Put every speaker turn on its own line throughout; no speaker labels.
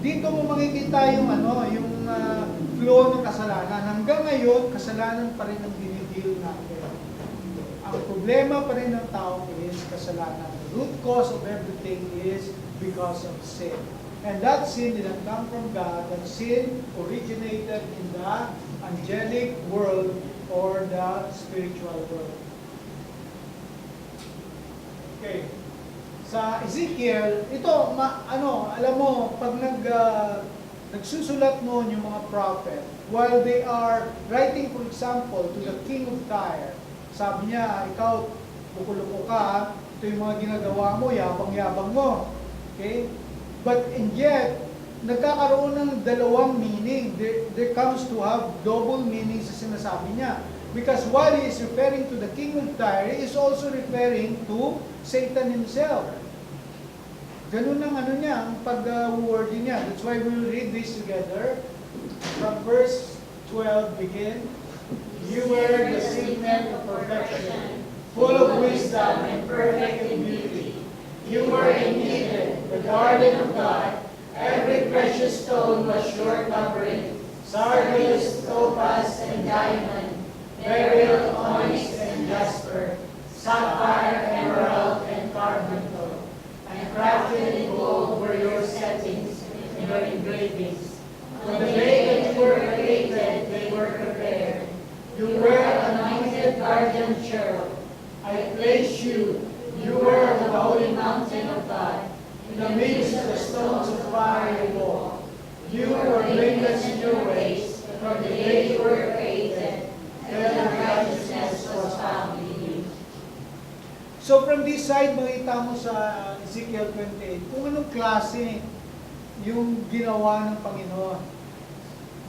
dito mo makikita yung flow ng kasalanan. Hanggang ngayon, kasalanan pa rin ang dinidil natin. Ang problema pa rin ng tao is kasalanan. The root cause of everything is because of sin. And that sin did not come from God. That sin originated in the angelic world or the spiritual world. Okay. Sa Ezekiel, ito, alam mo, pag nagsusulat noon yung mga prophet, while they are writing, for example, to the king of Tyre, sabi niya, ikaw, buko-luko ka, ito yung mga ginagawa mo, yabang-yabang mo. Okay? But and yet, nagkakaroon ng dalawang meaning. There comes to have double meaning sa sinasabi niya. Because while he is referring to the king of Tyre, he is also referring to Satan himself. Ganun ang niya, ang pag-word niya. That's why we will read this together. From verse 12 begin. You were the signet of perfection, full of wisdom and perfect in beauty. You were in Eden, the garden of God. Every precious stone was your covering, sardius, topaz, and diamond, beryl, onyx, and jasper, sapphire, emerald, and carbuncle. And crafted in gold were your settings and your engravings. On the day that you were created, they were prepared. You were anointed guardian cherub. I placed you. You were on the holy mountain of God. In the midst of the stones of fire you walked. You were blameless in your ways from the day you were created, till the righteousness was found in you. So from this side, makita mo sa Ezekiel 28, kung anong klase yung ginawa ng Panginoon.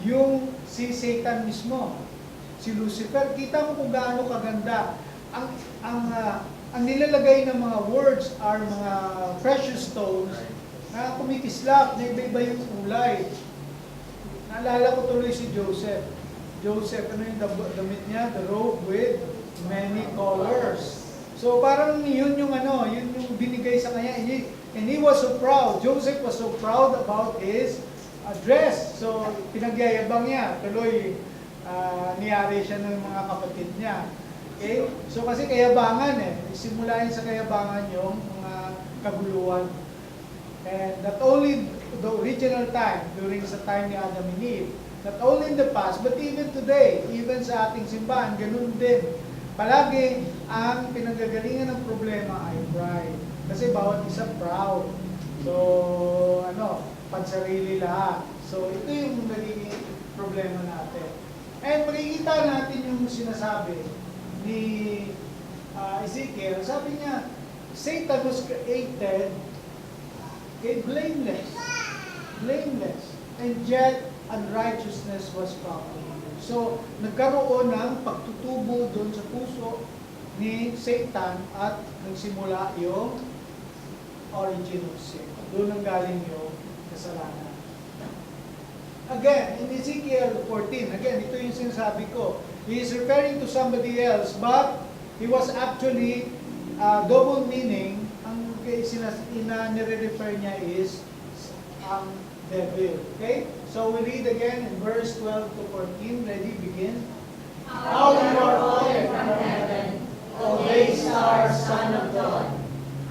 Yung si Satan mismo, si Lucifer, kita mo kung gaano kaganda. Ang nilalagay ng mga words are mga precious stones na kumikislap, na iba-iba yung kulay. Naalala ko tuloy si Joseph. Joseph, ano yung damit niya? The robe with many colors. So parang yun yung binigay sa kanya. And he was so proud. Joseph was so proud about his dress. So pinagyayabang niya. Tuloy, niyari siya ng mga kapatid niya. Okay? So kasi kayabangan simula sa kayabangan yung mga kaguluhan. And not only the original time, during sa time ni Adam and Eve, not only in the past, but even today, even sa ating simbahan, ganun din. Palagi, ang pinanggagalingan ng problema ay pride. Kasi bawat isa proud. So, pansarili lahat. So, ito yung nagiging problema natin. And makikita natin yung sinasabi ni Ezekiel. Sabi niya, Satan was created blameless. Blameless. And yet, unrighteousness was found in him. So, nagkaroon ng pagtutubo doon sa puso ni Satan at nagsimula yung origin of sin. Doon ang galing yung kasalanan. Again, in Ezekiel 14, again, ito yung sinasabi ko. He is referring to somebody else, but he was actually double meaning. Ang nire-refer niya is ang devil. Okay? So we read again in verse 12 to 14. Ready? Begin. How you are fallen from heaven, O day star, son of dawn.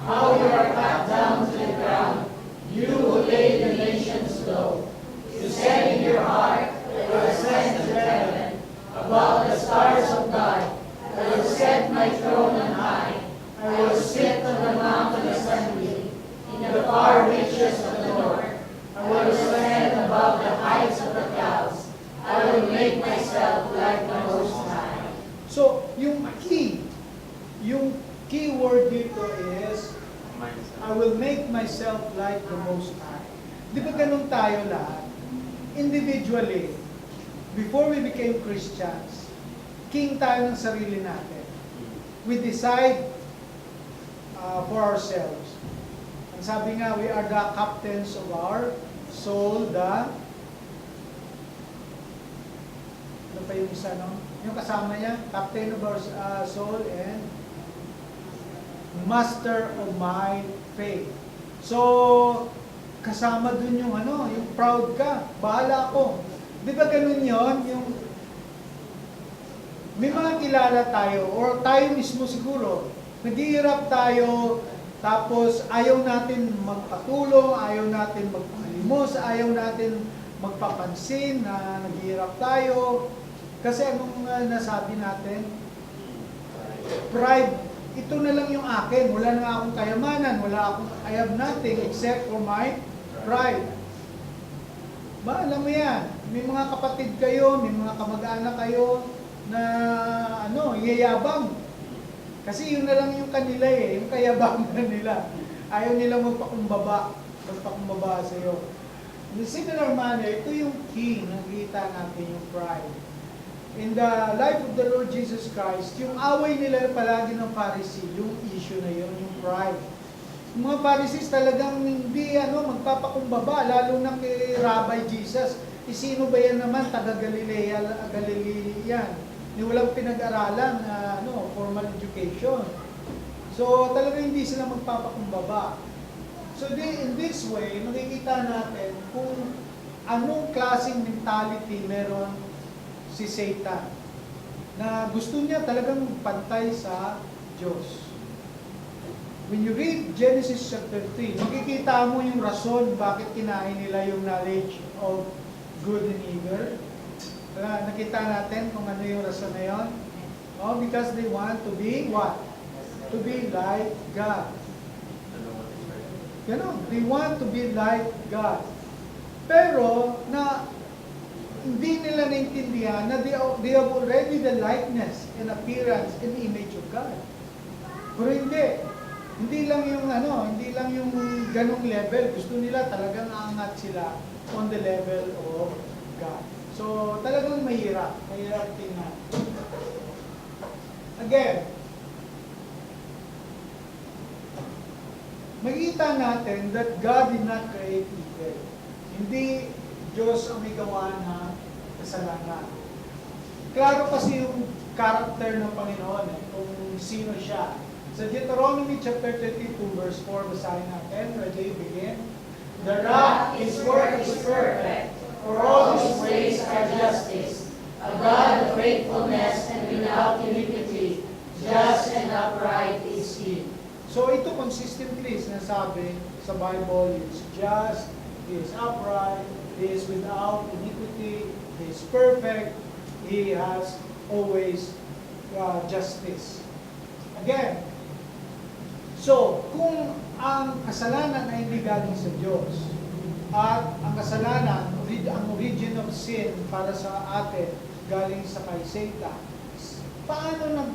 How you are cut down to the ground, you who laid the nations low. You said in your heart, I will ascend to heaven, above the stars of God. I will set my throne on high. I will sit on the mountain assembly, in the far reaches of the north. I will stand above the heights of the clouds. I will make myself like the Most High. So, yung key word dito is, I will make myself like the Most High. Di ba ganun tayo lahat? Individually, before we became Christians, king tayo ng sarili natin. We decide for ourselves. Ang sabi nga, we are the captains of our soul, ano pa yung isa, no? Yung kasama niya, captain of our soul and master of my faith. So, kasama dun yung yung proud ka, bahala ako. Di ba ganun yon? Yung may mga kilala tayo, or tayo mismo siguro, naghihirap tayo, tapos ayaw natin magpatulong, ayaw natin magpalimos, ayaw natin magpapansin na naghihirap tayo. Kasi anong nasabi natin? Pride. Ito na lang yung akin. Wala na akong kayamanan. I have nothing except for my pride. Ba, alam mo yan. May mga kapatid kayo, may mga kamag-anak kayo na yayabang. Kasi yun na lang yung kanila yung kayabangan nila. Ayaw nilang magpakumbaba sa iyo. In a similar manner, ito yung key, nakikita natin yung pride. In the life of the Lord Jesus Christ, yung away nila palagi ng Pharisee, yung issue na yun, yung pride. Yung mga Pharisees talagang hindi magpapakumbaba, lalo na kay Rabbi Jesus. Sino ba yan naman? Taga Galilea yan. Ni walang pinag-aralan na formal education. So talagang hindi sila magpapakumbaba. So in this way, makikita natin kung anong klaseng mentality meron si Satan, na gusto niya talagang pantay sa Diyos. When you read Genesis chapter 3, makikita mo yung rason bakit kinain nila yung knowledge of good and evil. Nakita natin kung ano yung rason na yun. Because they want to be what? To be like God. They want to be like God. Pero, hindi nila naintindihan na they have already the likeness and appearance and image of God. Pero hindi lang yung ganong level. Gusto nila talagang aangat sila on the level of God. So, talagang mahirap tingnan. Again, makikita natin that God did not create evil. Hindi Diyos ang may gawa na kasalanan. Klaro kasi yung character ng Panginoon, kung sino siya. Sa Deuteronomy chapter 32 verse 4, basahin natin. Ready, begin.
The rock, his work is perfect, for all his ways are justice. A God of faithfulness and without iniquity, just and upright is he.
So ito consistently sinasabi sa Bible, he is just, he is upright, he is without iniquity, he is perfect, he has always justice. Again, so kung ang kasalanan ay hindi galing sa Diyos, at ang kasalanan, ang origin of sin para sa atin, galing sa kay Satan, paano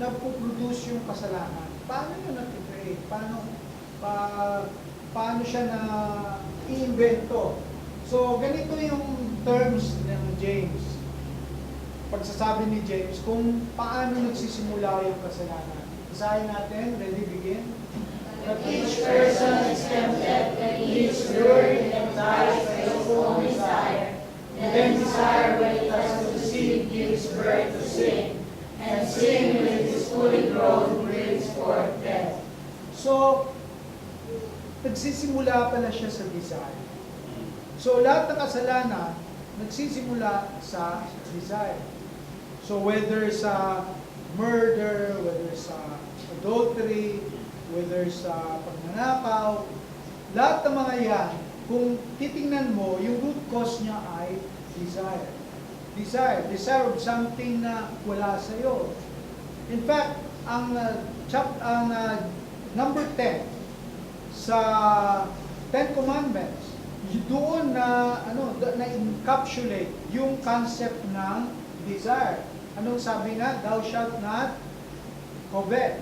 nagpo-produce yung kasalanan? Paano yun nag-create? Paano siya na-iimbento? So, ganito yung terms ng James. Pagsasabi ni James, kung paano nagsisimula yung kasalanan. Basahin natin, ready, begin.
But each person is tempted and he is lured and enticed by his own desire. And then desire, when it has conceived, gives birth to sin. And sin, when it is fully grown, brings forth death.
So, nagsisimula pala siya sa desire. So, lahat ng kasalanan, nagsisimula sa desire. So, whether sa murder, whether sa adultery, whether sa pagnanakaw, lahat ng mga yan, kung titingnan mo, yung root cause niya ay desire. Desire of something na wala sa iyo. In fact, ang number 10 sa 10 Commandments, doon na encapsulate yung concept ng desire. Anong sabi nga? Thou shalt not covet.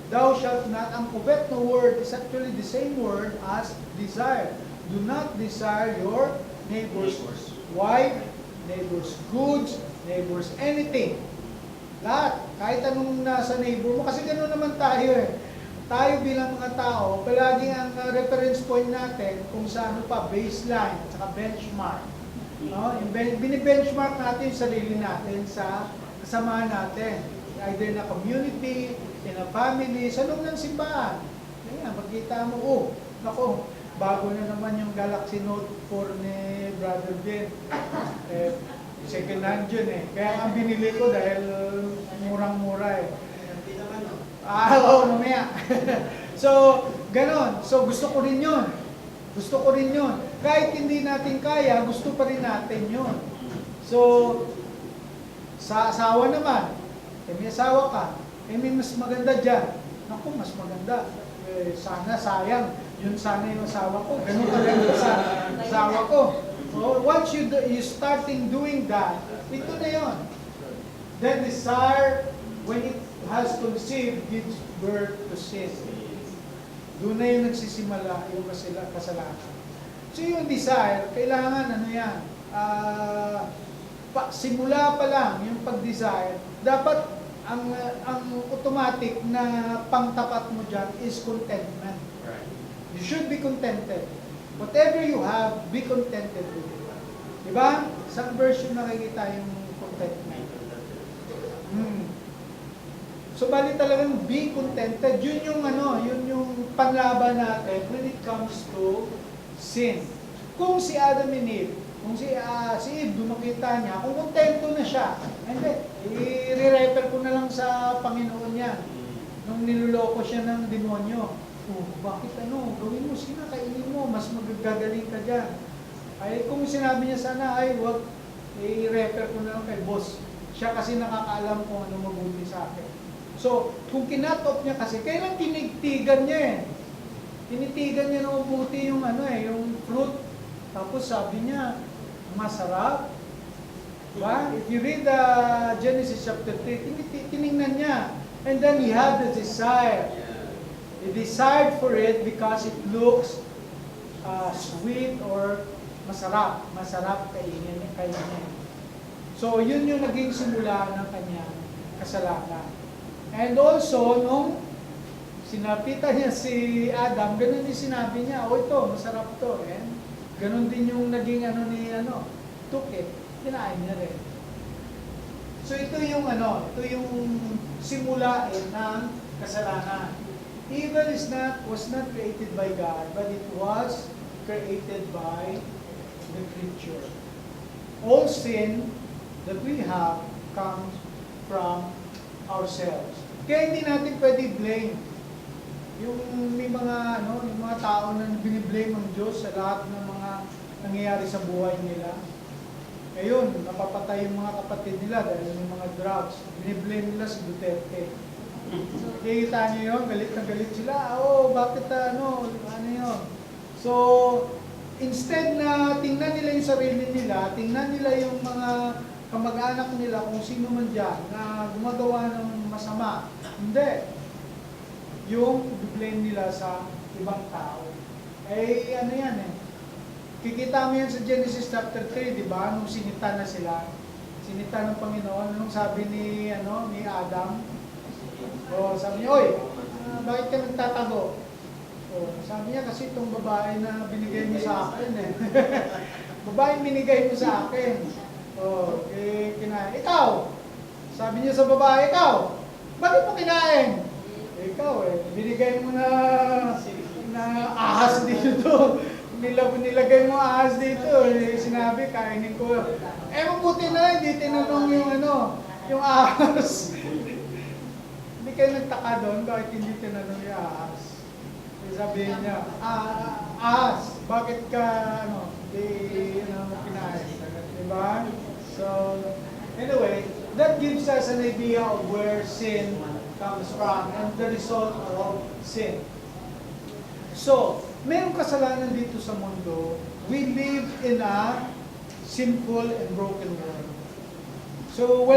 Thou shalt not, ang covet na word is actually the same word as desire. Do not desire your neighbor's wife, neighbor's goods, neighbor's anything. Lahat, kahit anong nasa neighbor mo, kasi gano'n naman tayo Tayo bilang mga tao, palagi ang reference point natin kung sa baseline at saka benchmark. No? Bini-benchmark natin yung sarili natin sa kasama natin. Either na community, in a family, sa loob ng simbahan. Kaya magkita mo, bago na naman yung Galaxy Note 4 ni Brother Ben. Second hand yun eh. Kaya ang binili ko dahil murang-mura eh. Oo, mamaya. So, ganon. So, gusto ko rin yun. Gusto ko rin yun. Kahit hindi natin kaya, gusto pa rin natin yun. So, sa asawa naman, may asawa ka, may mas maganda dyan. Naku, mas maganda. Sana, sayang. Yun sana yung asawa ko. Ganun talaga sa asawa ko. So, once you starting doing that, ito na yun. Then desire, when it has conceived, gives birth to sin. Doon na yung nagsisimula yung kasalanan. So yung desire, kailangan ano yan, simula pa lang yung pag-desire, dapat ang automatic na pangtapat mo dyan is contentment. You should be contented. Whatever you have, be contented with it. Diba? Sa version nakikita yung contentment. So bali talagang be contented. Yun yung yun yung panlaban natin when it comes to sin. Kung si Adam and Eve, kung si Eve, dumakita niya, kung kontento na siya, hindi, i-refer ko na lang sa Panginoon yan. Nung niluloko siya ng demonyo. Bakit gawin mo, kainin mo, mas magagagaling ka dyan. Ay, kung sinabi niya sana, ay, wag, i-refer ko na lang kay boss. Siya kasi nakakaalam kung ano mabuti sa akin. So, kung kinat-off niya kasi, kailan tinitigan niya eh. Tinitigan niya na mabuti yung yung fruit. Tapos sabi niya, masarap. Diba? If you read Genesis chapter 3, tinignan niya. And then he had the desire. He desired for it because it looks sweet or masarap. Masarap kainin. So, yun yung naging simula ng kanyang kasalanan. And also, nung sinapitan niya si Adam, ganun din sinabi niya, ito, masarap to. And ganun din yung naging took it, kinain niya rin. So, ito yung simula ng kasalanan. Evil was not created by God, but it was created by the creature. All sin that we have comes from ourselves. Kaya hindi natin pwede blame. Yung may yung mga tao na biniblame ang Diyos sa lahat ng mga nangyayari sa buhay nila. Ngayon, napapatay yung mga kapatid nila dahil yung mga drugs. Biniblame nila si Duterte. Kikita niyo yun, galit na galit sila. Bakit yun? So, instead na tingnan nila yung sarili nila, tingnan nila yung mga kamag-anak nila, kung sino man dyan, na gumagawa ng masama. Hindi. Yung blame nila sa ibang tao. Yan eh. Kikita mo yan sa Genesis chapter 3, di ba? Nung sinita na sila. Sinita ng Panginoon. Nung sabi ni Adam, sabi niya, oy, bakit ka nagtatago? Sabi niya, kasi itong babae na binigay mo sa akin eh. Babaeng binigay mo sa akin. Kinain. Ikaw! Sabi niya sa babae, ikaw! Bakit mo kinain? Ikaw binigay mo na ahas dito. Nilagay mo ahas dito. Sinabi, kainin ko. Mabuti na, hindi tinanong yung ahas. Hindi kayo nagtaka doon, bakit hindi tinanong yung ahas? Sabihin niya, ahas, bakit ka, kinain? Diba? So, anyway, that gives us an idea of where sin comes from and the result of sin. So, mayroong kasalanan dito sa mundo. We live in a sinful and broken world. So,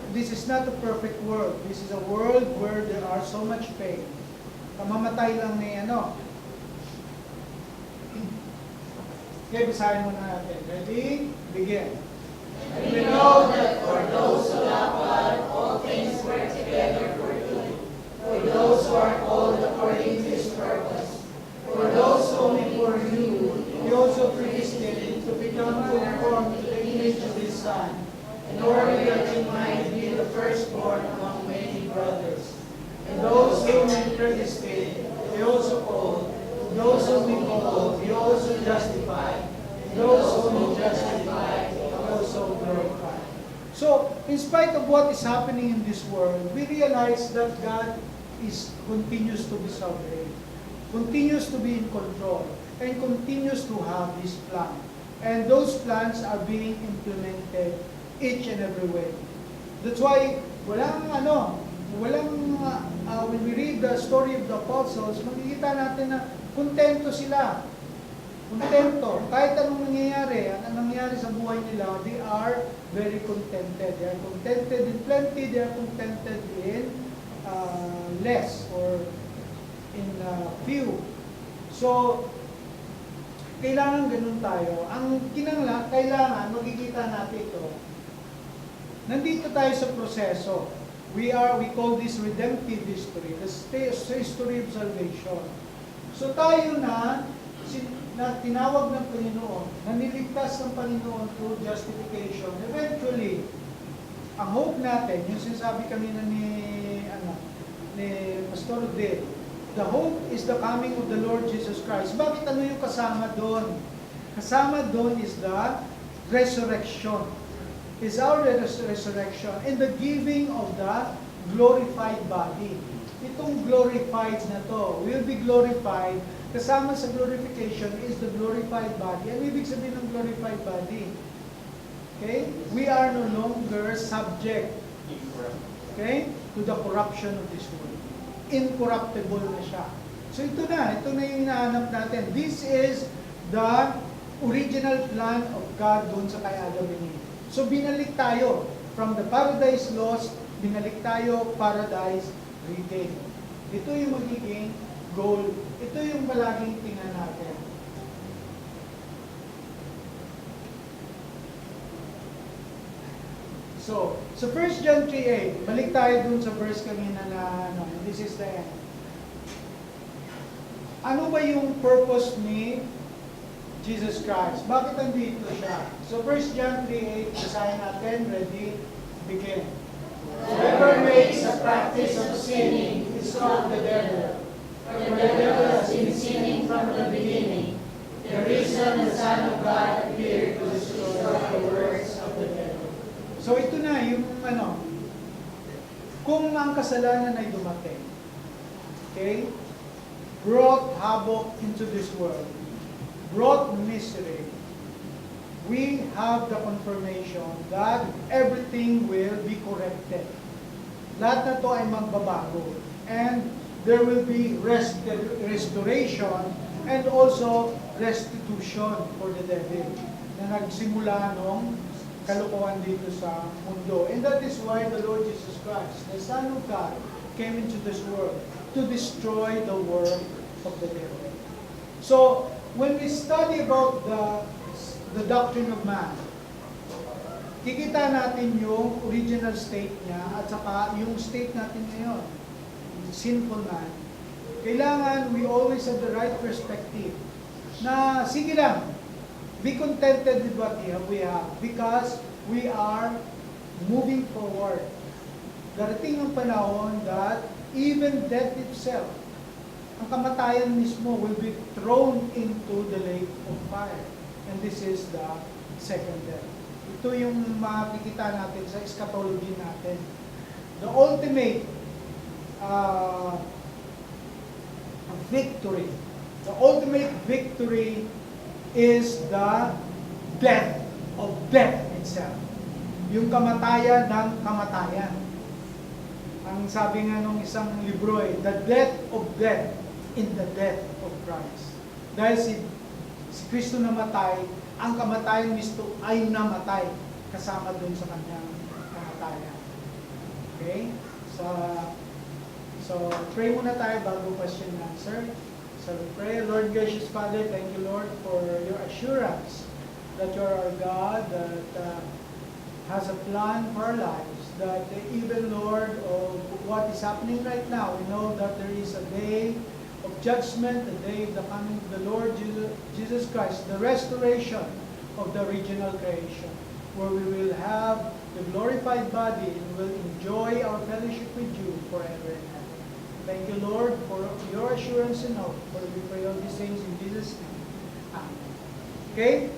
this is not a perfect world. This is a world where there are so much pain. Kamamatay lang ni Okay, basahin muna natin. Ready? Begin.
We know that for those who love God, all things work together for good. For those who are called according to His purpose. For those whom He foreknew,
He also predestined to become conformed to the image of His Son,
in order that He might be the firstborn among many brothers.
and those whom He predestined, He also called. those whom He called, He also justified. Those whom He justified, He also glorified. So, in spite of what is happening in this world, we realize that God continues to be sovereign, continues to be in control, and continues to have His plan. And those plans are being implemented each and every way. That's why, when we read the story of the apostles, makikita natin na kontento sila. Kontento. Kahit anong nangyayari, anong nangyayari sa buhay nila, they are very contented. They are contented in plenty, they are contented in less or in few. So, kailangan ganun tayo. Ang kailangan, magkikita natin ito. Nandito tayo sa proseso. We call this redemptive history, the history of salvation. So tayo na tinawag ng Panginoon, na niligtas ng Panginoon through justification. Eventually, ang hope natin, yung sinasabi kanina ni Pastor Dale, the hope is the coming of the Lord Jesus Christ. Bakit ano yung kasama doon? Kasama doon is the resurrection. Is our resurrection and the giving of the glorified body. Itong glorified na to will be glorified. Kasama sa glorification is the glorified body. Ano ibig sabihin ng glorified body? Okay? We are no longer subject, okay, to the corruption of this world. Incorruptible na siya. So ito na yung hinahanap natin. This is the original plan of God doon sa kay Adam and Eve. So binalik tayo from the paradise lost, binalik tayo paradise regained. Ito yung magiging goal. Ito yung palaging tingnan natin. So 1 John 3:8, balik tayo dun sa verse kanina na this is the end. Ano ba yung purpose ni Jesus Christ? Bakit nandito siya? So 1 John 3:8, basahin natin. Ready? Begin.
Whoever makes a practice of sinning is of the devil. For the devil has been sinning from the beginning. The reason the Son of God appeared was to destroy the works of the devil.
So ito na yung kung ang kasalanan ay dumating, okay, brought havoc into this world, brought misery, we have the confirmation that everything will be corrected. Lahat na to ay magbabago. And there will be restoration and also restitution for the devil na nagsimula nung kalokohan dito sa mundo. And that is why the Lord Jesus Christ, the Son of God, came into this world to destroy the work of the devil. So, when we study about the doctrine of man, kikita natin yung original state niya at saka yung state natin ngayon, sinful man. Kailangan we always have the right perspective na sige lang, be contented with what we have because we are moving forward. Darating ang panahon that even death itself, ang kamatayan mismo will be thrown into the lake of fire. And this is the second death. Ito yung makikita natin sa eschatology natin. The ultimate victory. The ultimate victory is the death of death itself. Yung kamatayan ng kamatayan. Ang sabi nga nung isang libro ay, the death of death in the death of Christ. Dahil si Kristo namatay, ang kamatayan mismo ay namatay kasama dun sa kanyang kamatayan. Okay? So pray muna tayo bago question and answer. So we pray, Lord gracious Father, thank you Lord for your assurance that you are our God, that has a plan for our lives, that even Lord of what is happening right now, we know that there is a day of judgment, the day of the coming of the Lord Jesus Christ, the restoration of the original creation, where we will have the glorified body and will enjoy our fellowship with you forever and ever. Thank you, Lord, for your assurance and hope. For we pray all these things in Jesus' name. Amen. Okay?